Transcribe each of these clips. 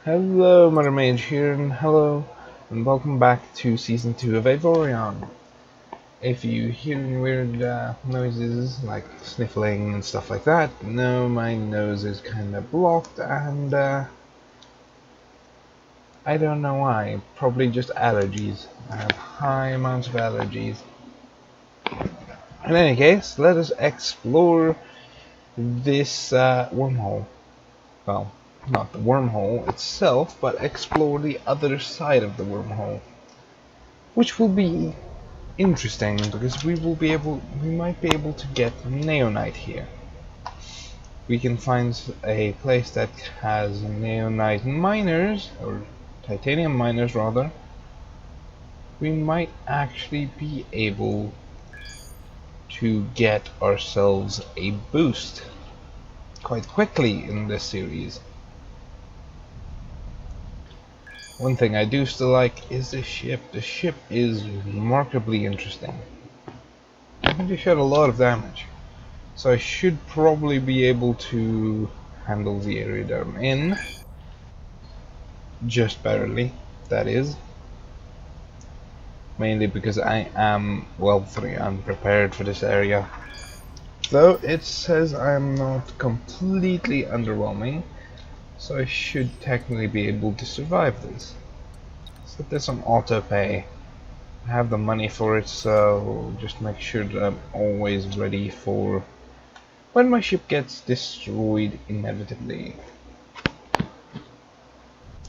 Hello, Mermaid here, and hello, and welcome back to Season 2 of Avorion. If you hear any weird noises, like sniffling and stuff like that, no, my nose is kinda blocked, and I don't know why. Probably just allergies. I have high amounts of allergies. In any case, let us explore this wormhole. Well, not the wormhole itself, but explore the other side of the wormhole, which will be interesting because we might be able to get neonite here. We can find a place that has neonite miners, or titanium miners rather. We might actually be able to get ourselves a boost quite quickly in this series. One thing I do still like is the ship. The ship is remarkably interesting. I think they shot a lot of damage, so I should probably be able to handle the area that I'm in. Just barely, that is. Mainly because I am wealthy and prepared for this area. Though it says I'm not completely underwhelming, so I should technically be able to survive this. Set this on auto pay. I have the money for it, so just make sure that I'm always ready for when my ship gets destroyed inevitably.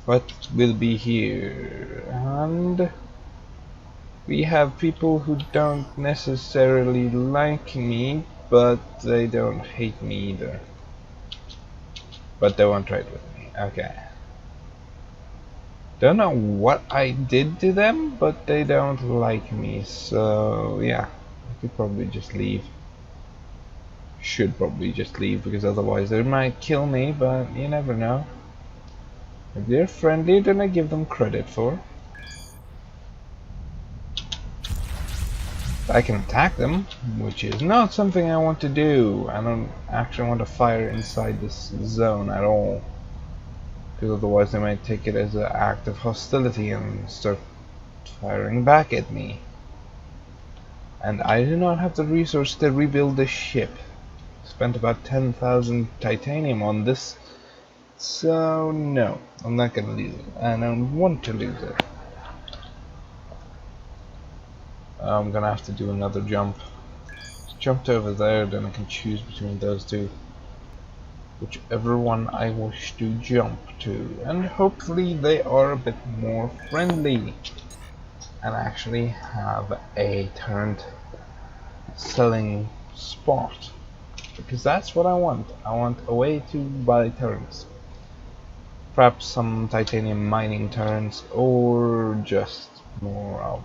But we'll be here, and we have people who don't necessarily like me, but they don't hate me either. But they won't trade with me. Okay. Don't know what I did to them, but they don't like me, so yeah. I could probably just leave. Should probably just leave, because otherwise they might kill me, but you never know. If they're friendly, then I give them credit for. I can attack them, which is not something I want to do. I don't actually want to fire inside this zone at all, because otherwise they might take it as an act of hostility and start firing back at me. And I do not have the resource to rebuild this ship. Spent about 10,000 titanium on this, so no, I'm not gonna lose it. I don't want to lose it. I'm gonna have to do another jump. Jump to over there, then I can choose between those two. Whichever one I wish to jump to. And hopefully they are a bit more friendly. And actually have a turned selling spot. Because that's what I want. I want a way to buy turns. Perhaps some titanium mining turns, or just more of,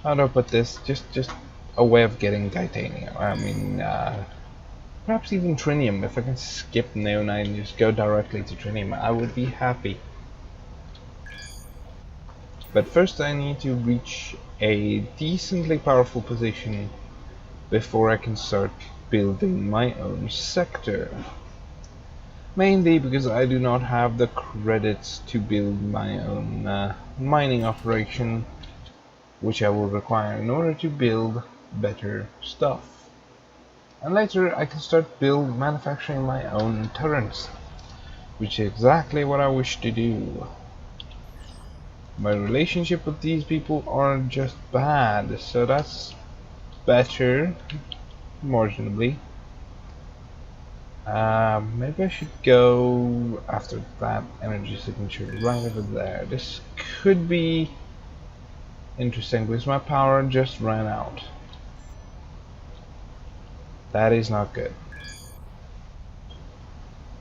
how do I put this? Just a way of getting titanium. I mean, perhaps even trinium. If I can skip neonite and just go directly to trinium, I would be happy. But first I need to reach a decently powerful position before I can start building my own sector. Mainly because I do not have the credits to build my own mining operation, which I will require in order to build better stuff. And later I can start manufacturing my own turrets, which is exactly what I wish to do. My relationship with these people are just bad, so that's better, marginally. Maybe I should go after that energy signature right over there. This could be interesting because my power just ran out. That is not good.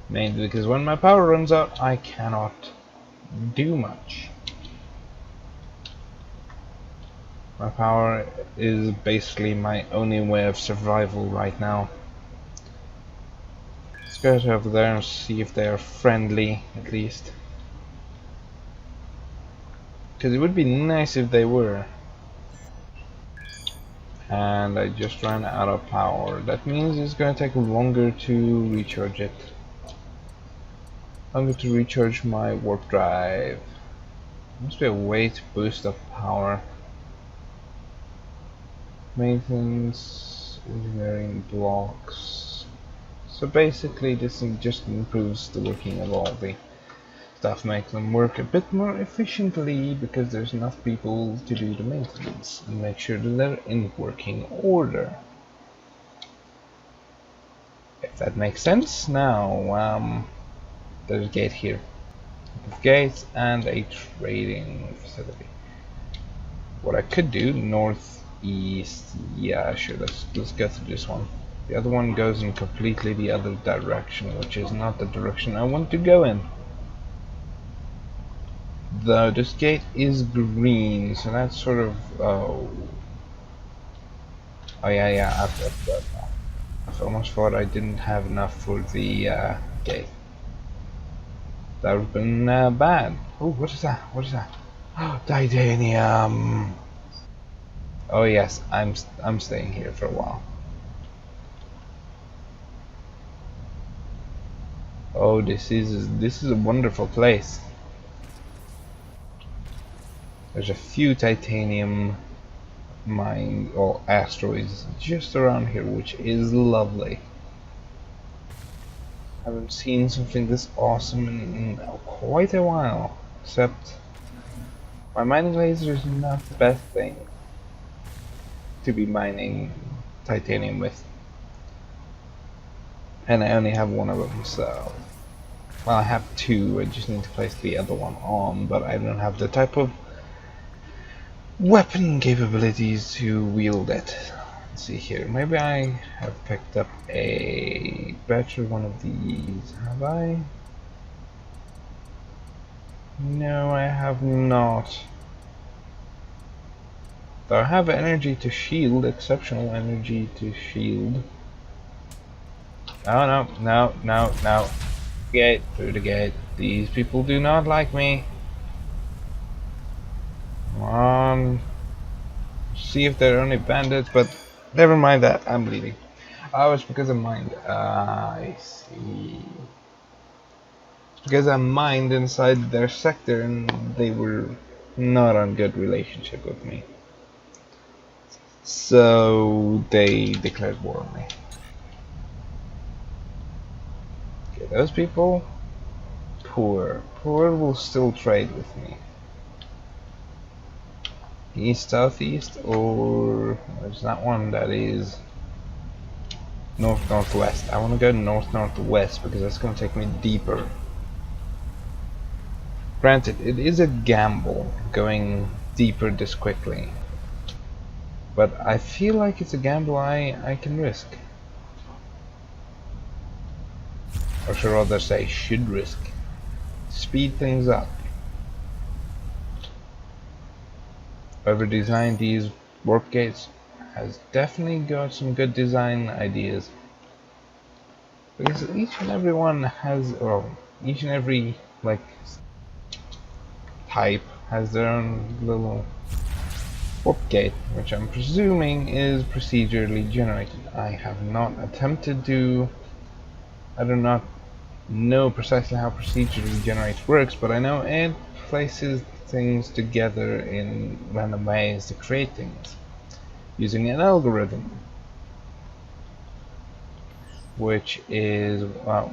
Mainly because when my power runs out, I cannot do much. My power is basically my only way of survival right now. Let's go over there and see if they are friendly, at least. Because it would be nice if they were. And I just ran out of power. That means it's going to take longer to recharge it. I'm going to recharge my warp drive. Must be a way to boost up power. Maintenance, engineering blocks. So basically this just improves the working of all the stuff, makes them work a bit more efficiently because there's enough people to do the maintenance and make sure that they're in working order. If that makes sense. Now, there's a gate here. Gates and a trading facility. What I could do, northeast, yeah, sure, let's go through this one. The other one goes in completely the other direction, which is not the direction I want to go in. Though this gate is green, so that's sort of, oh yeah, I almost thought I didn't have enough for the gate. That would have been bad. Oh, what is that? What is that? Oh, titanium. Oh yes, I'm staying here for a while. Oh, this is a wonderful place. There's a few titanium mine or asteroids just around here, which is lovely. I haven't seen something this awesome in quite a while, except my mining laser is not the best thing to be mining titanium with. And I only have one of them, so... Well, I have two, I just need to place the other one on, but I don't have the type of weapon capabilities to wield it. Let's see here, maybe I have picked up a better one of these, have I? No, I have not. Though I have energy to shield, exceptional energy to shield. No. Gate, through the gate. These people do not like me. Come on. See if they're only bandits, but never mind that, I'm leaving. Oh, it's because of mind. I see. It's because I mined inside their sector and they were not on good relationship with me. So they declared war on me. Okay, those people, poor will still trade with me. East southeast, or there's that one that is north northwest. I want to go north northwest because that's going to take me deeper. Granted, it is a gamble going deeper this quickly, but I feel like it's a gamble I can risk. Or should I rather say should risk. Speed things up. Whoever designed these warp gates has definitely got some good design ideas. Because each and every one has, or each and every like type has their own little warp gate, which I'm presuming is procedurally generated. I have not attempted to, I do not know precisely how procedurally generates works, but I know it places things together in random ways to create things using an algorithm, which is, well,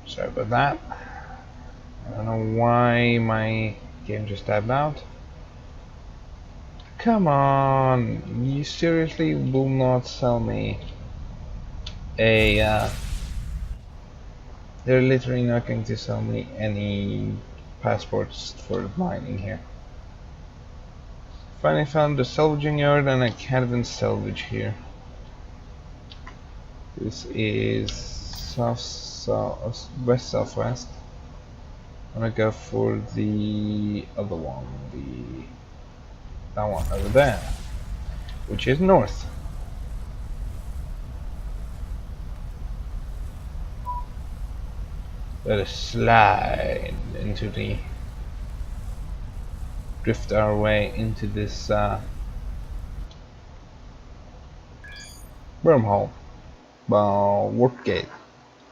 sorry about that. I don't know why my game just tabbed out. Come on, you seriously will not sell me a they're literally not going to sell me any passports for mining here. Finally found the salvaging yard and I can't even salvage here. This is west southwest. I'm gonna go for the other one, that one over there, which is north. Let us slide into the drift our way into this wormhole, warp gate.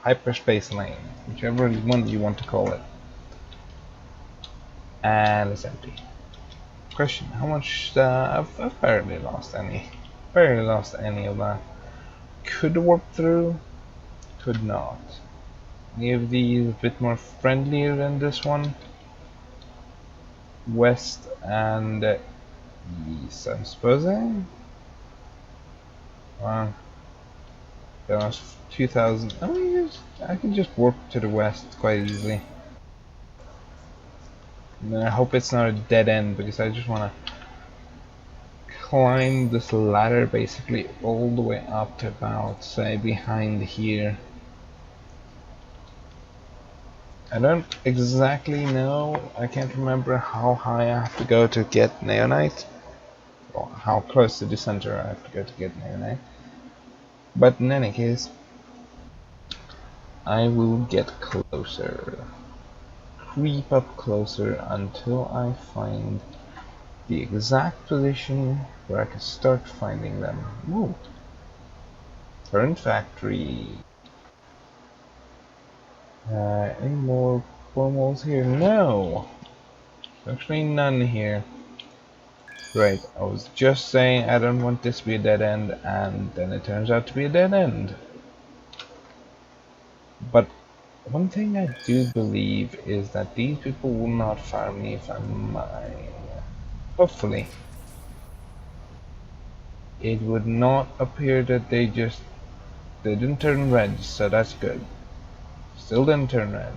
hyperspace lane, whichever one you want to call it. And it's empty. Question: how much? I've barely lost any. Barely lost any of that. Could warp through. Could not. Any of these a bit more friendlier than this one. West and east, I'm supposing. Wow. That was 2000. I can just warp to the west quite easily. And I hope it's not a dead end, because I just want to climb this ladder basically all the way up to about, say, behind here. I don't exactly know, I can't remember how high I have to go to get Neonite, or how close to the center I have to go to get Neonite. But in any case, I will get closer. Creep up closer until I find the exact position where I can start finding them. Ooh. Current factory. Any more wormholes here? No! Actually none here. Right, I was just saying I don't want this to be a dead end, and then it turns out to be a dead end. But one thing I do believe is that these people will not farm me if I'm mine. Hopefully. It would not appear that they didn't turn red, so that's good. Still didn't turn red.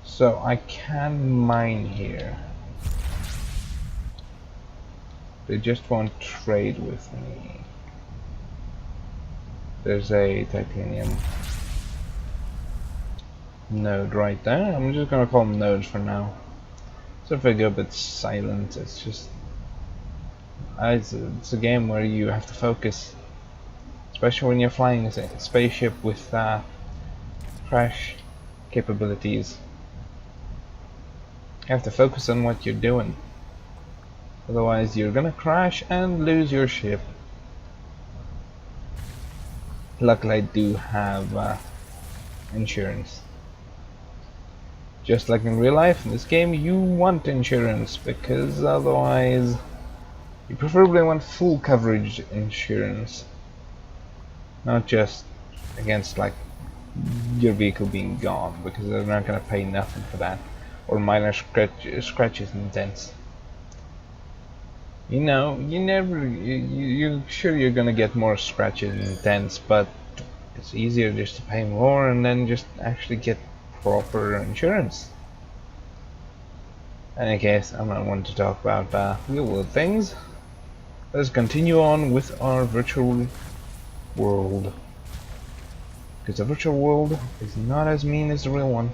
So I can mine here. They just won't trade with me. There's a titanium node right there. I'm just gonna call them nodes for now. So if I go a bit silent, it's just it's a game where you have to focus, especially when you're flying a spaceship with crash capabilities. You have to focus on what you're doing, otherwise you're gonna crash and lose your ship. Luckily I do have insurance. Just like in real life, in this game you want insurance, because otherwise you preferably want full coverage insurance, not just against like your vehicle being gone, because they're not going to pay nothing for that, or minor scratches and dents. You know, you're sure you're going to get more scratches and dents, but it's easier just to pay more and then just actually get proper insurance. In any case, I'm not one to talk about real world things. Let's continue on with our virtual world, because the virtual world is not as mean as the real one.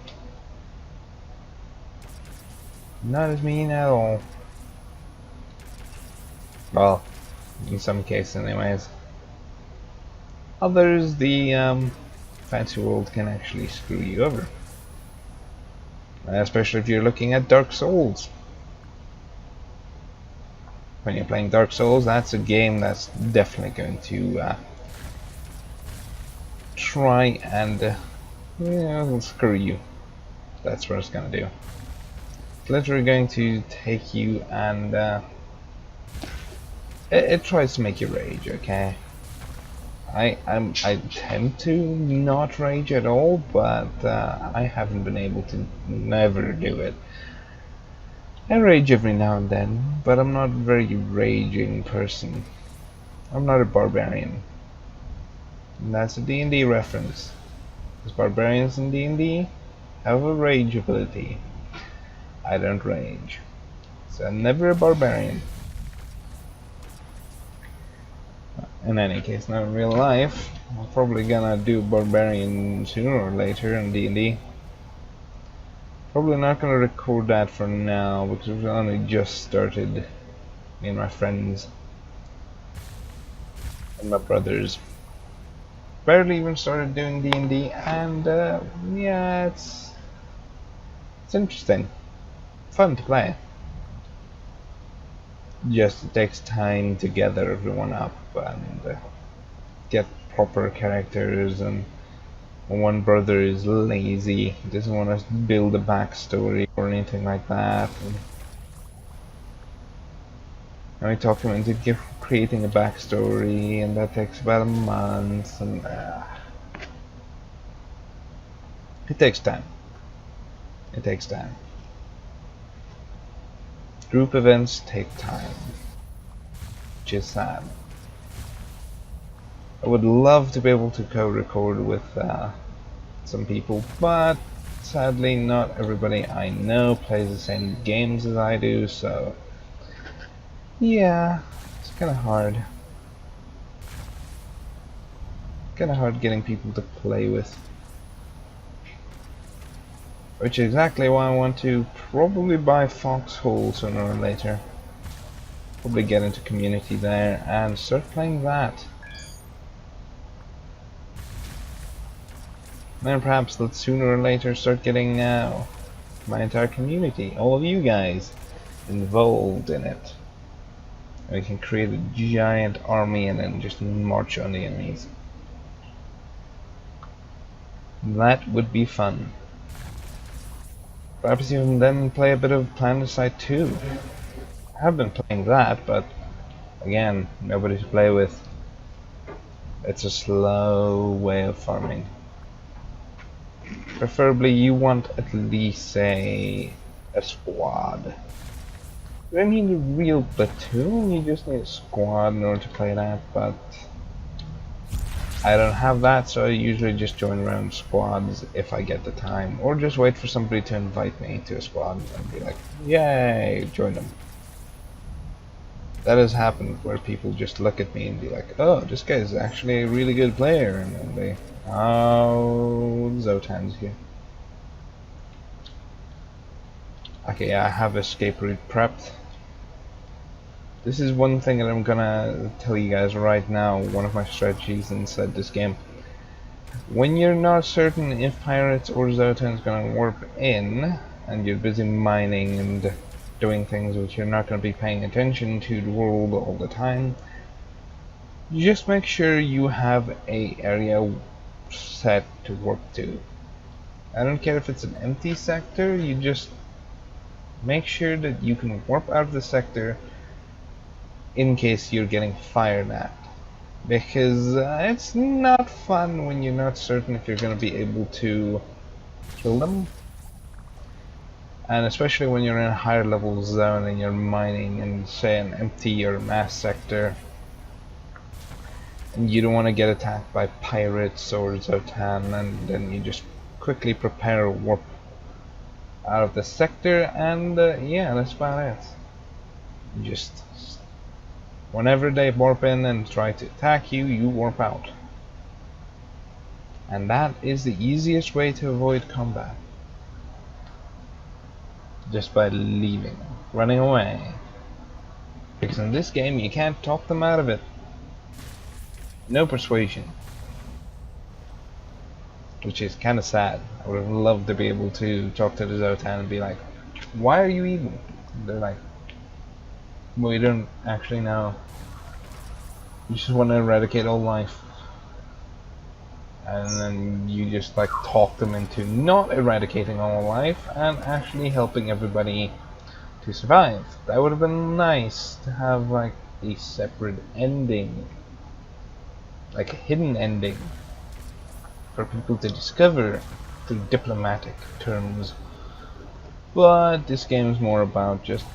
Not as mean at all. Well, in some cases anyways. Others, the fancy world can actually screw you over. Especially if you're looking at Dark Souls. When you're playing Dark Souls, that's a game that's definitely going to try and screw you. That's what it's gonna do. It's literally going to take you and it tries to make you rage. Okay, I tend to not rage at all, but I haven't been able to never do it. I rage every now and then, but I'm not a very raging person. I'm not a barbarian. And that's a D&D reference. Because barbarians in D&D have a rage ability. I don't rage. So I'm never a barbarian. In any case, now in real life, I'm probably gonna do barbarian sooner or later in D&D. Probably not gonna record that for now, because we've only just started, me and my friends and my brothers. Barely even started doing D&D, and yeah, it's interesting, fun to play. Just it takes time to gather everyone up and get proper characters and One brother is lazy, he doesn't want to build a backstory or anything like that. And I talk him into creating a backstory, and that takes about a month, and it takes time. It takes time. Group events take time, which is sad. I would love to be able to co-record with some people, but sadly not everybody I know plays the same games as I do, so yeah, it's kinda hard. Kinda hard getting people to play with. Which is exactly why I want to probably buy Foxhole sooner or later. Probably get into community there and start playing that. Then perhaps let's sooner or later start getting my entire community, all of you guys, involved in it. And we can create a giant army and then just march on the enemies. That would be fun. Perhaps even then play a bit of Planetside 2. I have been playing that, but again, nobody to play with. It's a slow way of farming. Preferably you want at least, say, a squad. You don't need a real platoon, you just need a squad in order to play that, but I don't have that, so I usually just join around squads if I get the time, or just wait for somebody to invite me to a squad and be like, yay, join them. That has happened where people just look at me and be like, oh, this guy is actually a really good player, and then they, oh, Zotan's here. Okay, yeah, I have escape route prepped. This is one thing that I'm gonna tell you guys right now, one of my strategies inside this game. When you're not certain if pirates or Zotan's gonna warp in, and you're busy mining and doing things which you're not gonna be paying attention to the world all the time, you just make sure you have a area set to warp to. I don't care if it's an empty sector, you just make sure that you can warp out of the sector in case you're getting fired at, because it's not fun when you're not certain if you're going to be able to kill them, and especially when you're in a higher level zone and you're mining in, say, an empty or mass sector, and you don't want to get attacked by pirates or Zotan, and then you just quickly prepare a warp out of the sector, and yeah, that's about it. Just whenever they warp in and try to attack you, you warp out. And that is the easiest way to avoid combat. Just by leaving, running away. Because in this game you can't talk them out of it. No persuasion. Which is kinda sad. I would have loved to be able to talk to the Zotan and be like, why are you evil? They're like, we don't actually know. You just want to eradicate all life. And then you just like talk them into not eradicating all life and actually helping everybody to survive. That would have been nice to have like a separate ending. Like a hidden ending for people to discover through diplomatic terms. But this game is more about just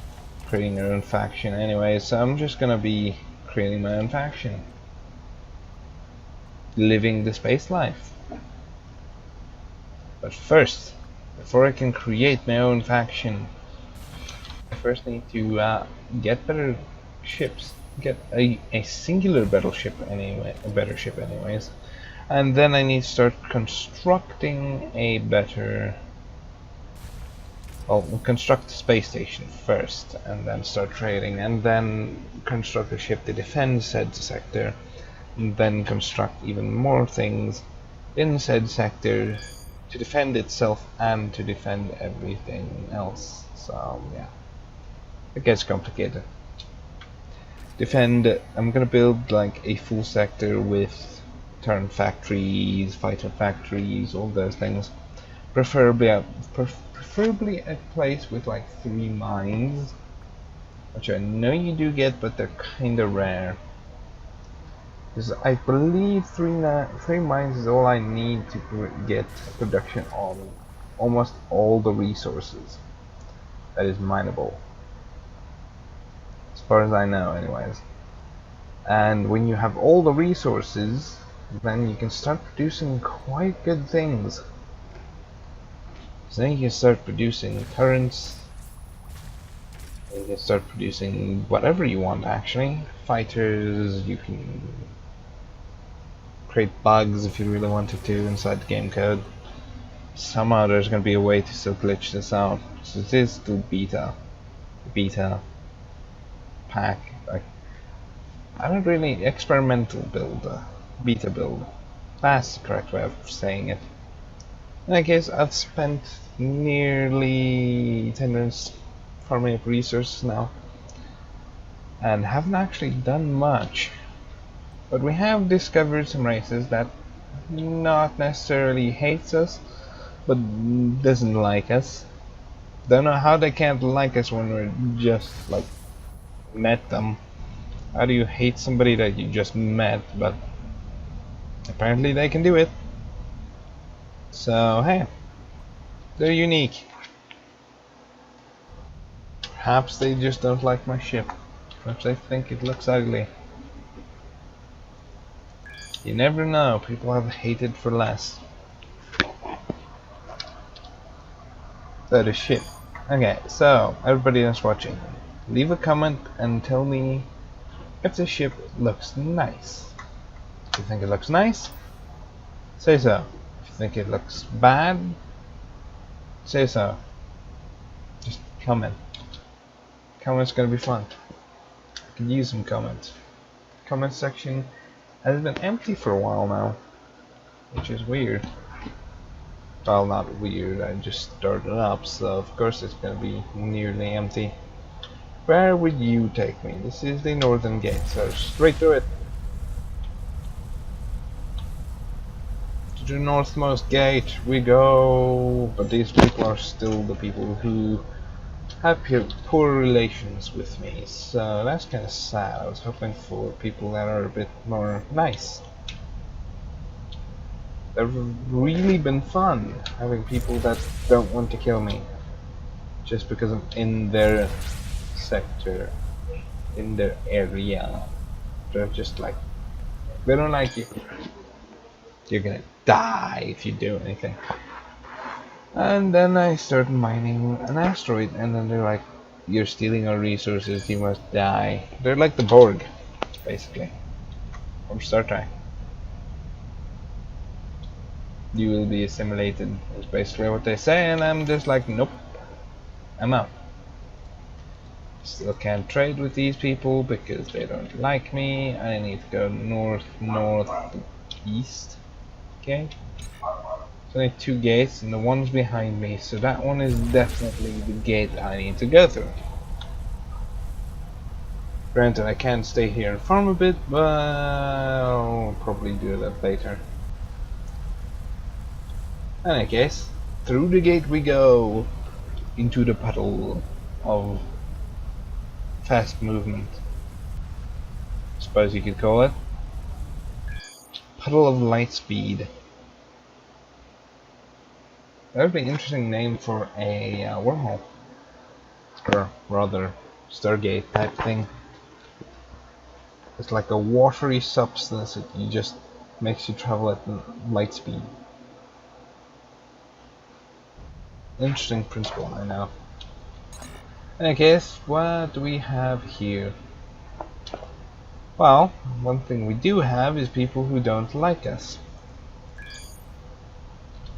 creating your own faction anyway, so I'm just gonna be creating my own faction, living the space life. But first, before I can create my own faction, I first need to get better ships, get a singular battleship anyway, a better ship anyways, and then I need to start constructing a better. Well, construct a space station first, and then start trading, and then construct a ship to defend said sector, and then construct even more things in said sector to defend itself and to defend everything else. So yeah, it gets complicated. Defend, I'm gonna build like a full sector with turret factories, fighter factories, all those things. Preferably a place with like 3 mines, which I know you do get, but they're kinda rare. Because I believe 3 mines is all I need to get production on almost all the resources that is mineable. As far as I know, anyways. And when you have all the resources, then you can start producing quite good things. So then you can start producing turrets, you can start producing whatever you want actually. Fighters, you can create bugs if you really wanted to inside the game code. Somehow there's going to be a way to still glitch this out. So it is still beta pack. Like, I don't really experimental build, beta build. That's the correct way of saying it. In that case, I've spent nearly 10 minutes farming up resources now, and haven't actually done much. But we have discovered some races that not necessarily hates us, but doesn't like us. Don't know how they can't like us when we're just like met them. How do you hate somebody that you just met? But apparently they can do it. So hey, they're unique. Perhaps they just don't like my ship. Perhaps they think it looks ugly. You never know, people have hated for less. So the ship. Okay, so everybody that's watching, leave a comment and tell me if the ship looks nice. If you think it looks nice, say so. If you think it looks bad, say so. Just comment. Comments gonna be fun. I could use some comments. Comment section has been empty for a while now, which is weird. Well, not weird, I just started up, so of course it's gonna be nearly empty. Where would you take me? This is the northern gate, so straight through it. To the northmost gate we go, but these people are still the people who have poor relations with me, so that's kind of sad. I was hoping for people that are a bit more nice. They've really been fun, having people that don't want to kill me just because I'm in their sector, in their area. They're just like, they don't like you. You're gonna die if you do anything. And then I started mining an asteroid, and then they're like, you're stealing our resources, you must die. They're like the Borg, basically, from Star Trek. You will be assimilated, is basically what they say, and I'm just like, nope, I'm out. Still can't trade with these people because they don't like me. I need to go northeast. Okay. There's only 2 gates, and the one's behind me, so that one is definitely the gate I need to go through. Granted, I can stay here and farm a bit, but I'll probably do that later. In any case, through the gate we go into the puddle of fast movement. Suppose you could call it. Puddle of light speed. That would be an interesting name for a wormhole, or rather Stargate type thing. It's like a watery substance that you just makes you travel at light speed. Interesting principle, I know. In any case, what do we have here? Well, one thing we do have is people who don't like us.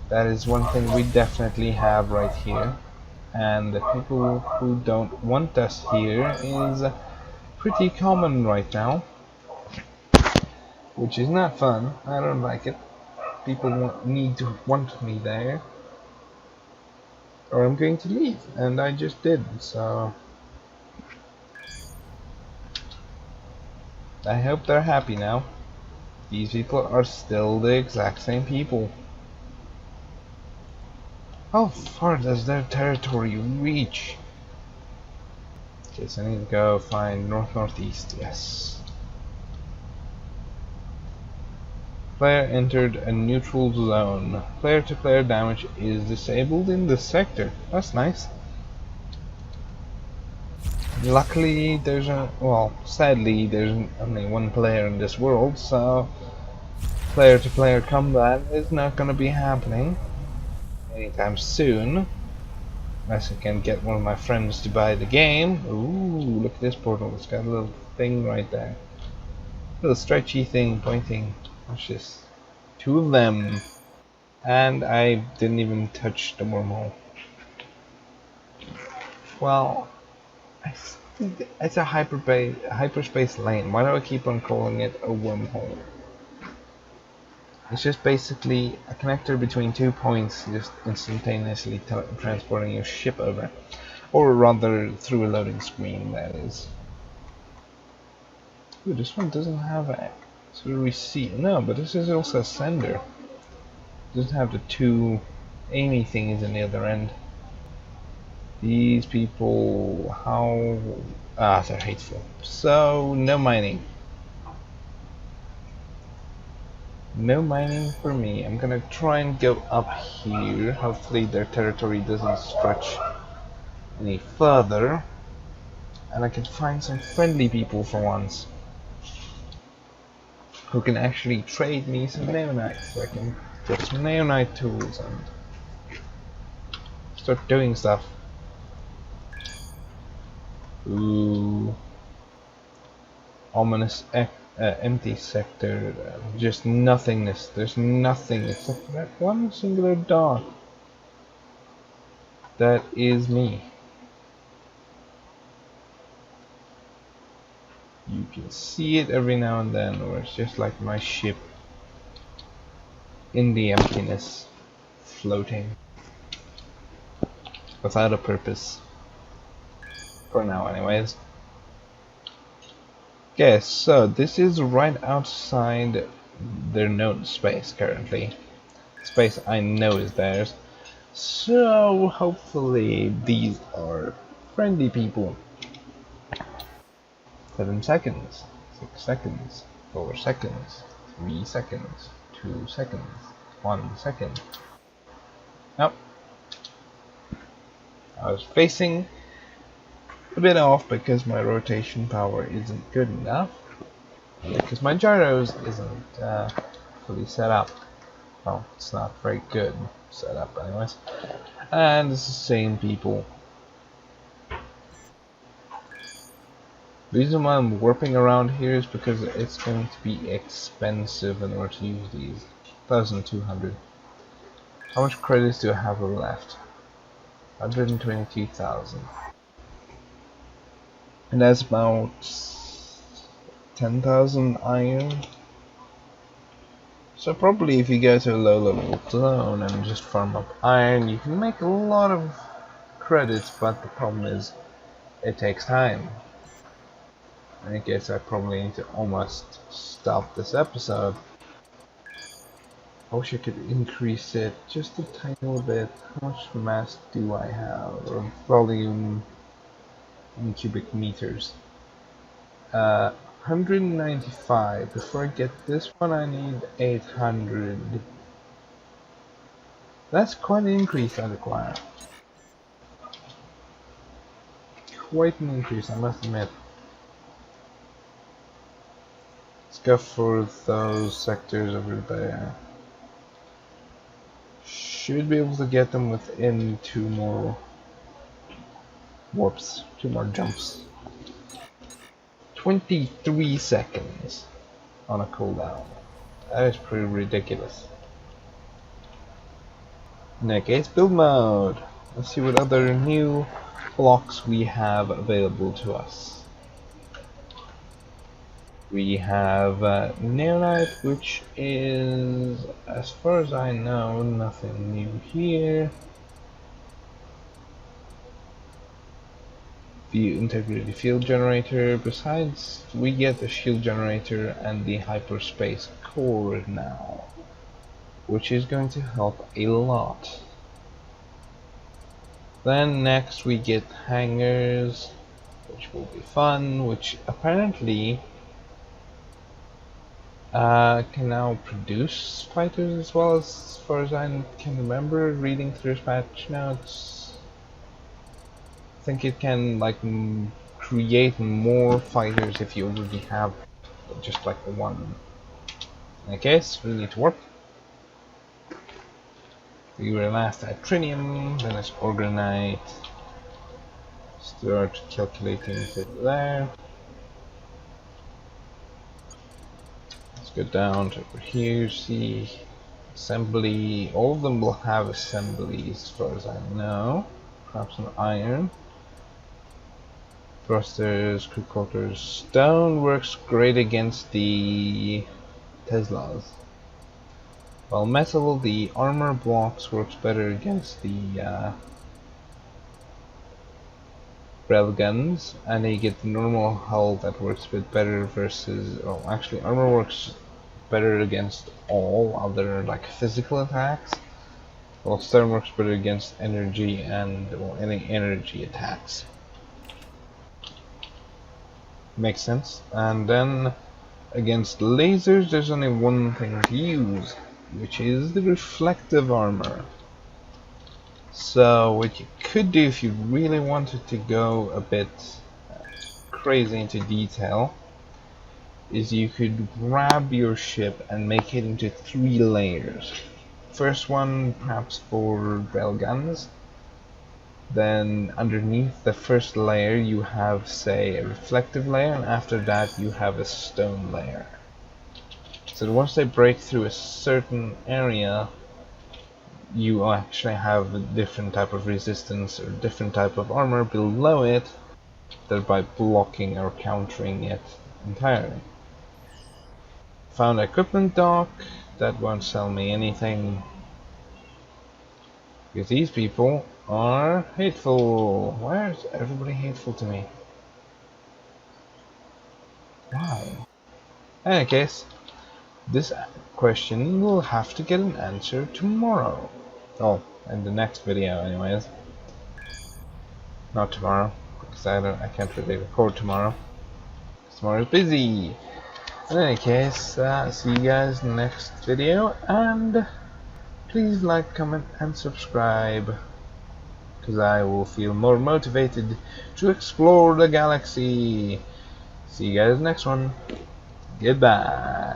That is one thing we definitely have right here. And the people who don't want us here is pretty common right now. Which is not fun. I don't like it. People need to want me there, or I'm going to leave, and I just did, so I hope they're happy now. These people are still the exact same people. How far does their territory reach? Okay, so I need to go find north-northeast, yes. Player entered a neutral zone. Player-to-player damage is disabled in this sector. That's nice. Luckily, sadly, there's only one player in this world, so player-to-player combat is not going to be happening anytime soon. Unless I can get one of my friends to buy the game. Ooh, look at this portal. It's got a little thing right there. Little stretchy thing pointing. Watch this. Two of them. And I didn't even touch the wormhole. Well, it's a hyperspace lane. Why do I keep on calling it a wormhole? It's just basically a connector between 2 points, just instantaneously transporting your ship over. Or rather, through a loading screen, that is. Ooh, this one doesn't have a sort of receiver. No, but this is also a sender. It doesn't have the two aiming thingies on the other end. These people, how... they're hateful. So, no mining. No mining for me. I'm gonna try and go up here. Hopefully their territory doesn't stretch any further. And I can find some friendly people for once. Who can actually trade me some neonites. So I can get some neonite tools and start doing stuff. Ooh. Ominous empty sector, just nothingness. There's nothing except for that one singular dot. That is me. You can see it every now and then, or it's just like my ship in the emptiness, floating without a purpose. For now, anyways. Okay, so this is right outside their known space currently. Space I know is theirs. So hopefully these are friendly people. 7 seconds, 6 seconds, 4 seconds, 3 seconds, 2 seconds, 1 second. Nope. I was facing a bit off because my rotation power isn't good enough, because my gyros isn't fully set up. Well, it's not very good set up anyways, and it's the same people. The reason why I'm warping around here is because it's going to be expensive in order to use these. 1,200. How much credits do I have left? 122,000. And that's about 10,000 iron. So probably if you go to a low level zone and just farm up iron, you can make a lot of credits, but the problem is it takes time. I guess I probably need to almost stop this episode. I wish I could increase it just a tiny little bit. How much mass do I have? Or volume in cubic meters? 195. Before I get this one I need 800. That's quite an increase I require. Quite an increase, I must admit. Let's go for those sectors over there. Should be able to get them within 2 more warps, 2 more jumps. 23 seconds on a cooldown. That is pretty ridiculous. In that case, build mode. Let's see what other new blocks we have available to us. We have neonite, which is, as far as I know, nothing new here. the integrated field generator. Besides, we get the shield generator and the hyperspace core now, which is going to help a lot. Then next we get hangars, which will be fun, which apparently can now produce fighters as well, as far as I can remember reading through patch notes. I think it can like create more fighters if you already have just like the one. In that case, we need to warp. We were last at Trinium, then let's organize. Start calculating it there. Let's go down to over here, see assembly. All of them will have assemblies as far as I know. Perhaps an iron. Thrusters, crew quarters. Stone works great against the Teslas. While metal, the armor blocks works better against the railguns, and you get the normal hull that works a bit better versus, oh, actually armor works better against all other like physical attacks, while stone works better against energy and any energy attacks. Makes sense. And then against lasers there's only one thing to use, which is the reflective armor. So what you could do if you really wanted to go a bit crazy into detail is you could grab your ship and make it into 3 layers. First one perhaps for railguns, then underneath the first layer you have, say, a reflective layer, and after that you have a stone layer. So once they break through a certain area, you actually have a different type of resistance or different type of armor below it, thereby blocking or countering it entirely. Found equipment dock. That won't sell me anything, because these people are hateful. Why is everybody hateful to me? Why? In any case, this question will have to get an answer tomorrow. Oh, in the next video anyways. Not tomorrow, because I can't really record tomorrow. Tomorrow's busy. In any case, see you guys in the next video, and please like, comment and subscribe, because I will feel more motivated to explore the galaxy. See you guys next one. Goodbye.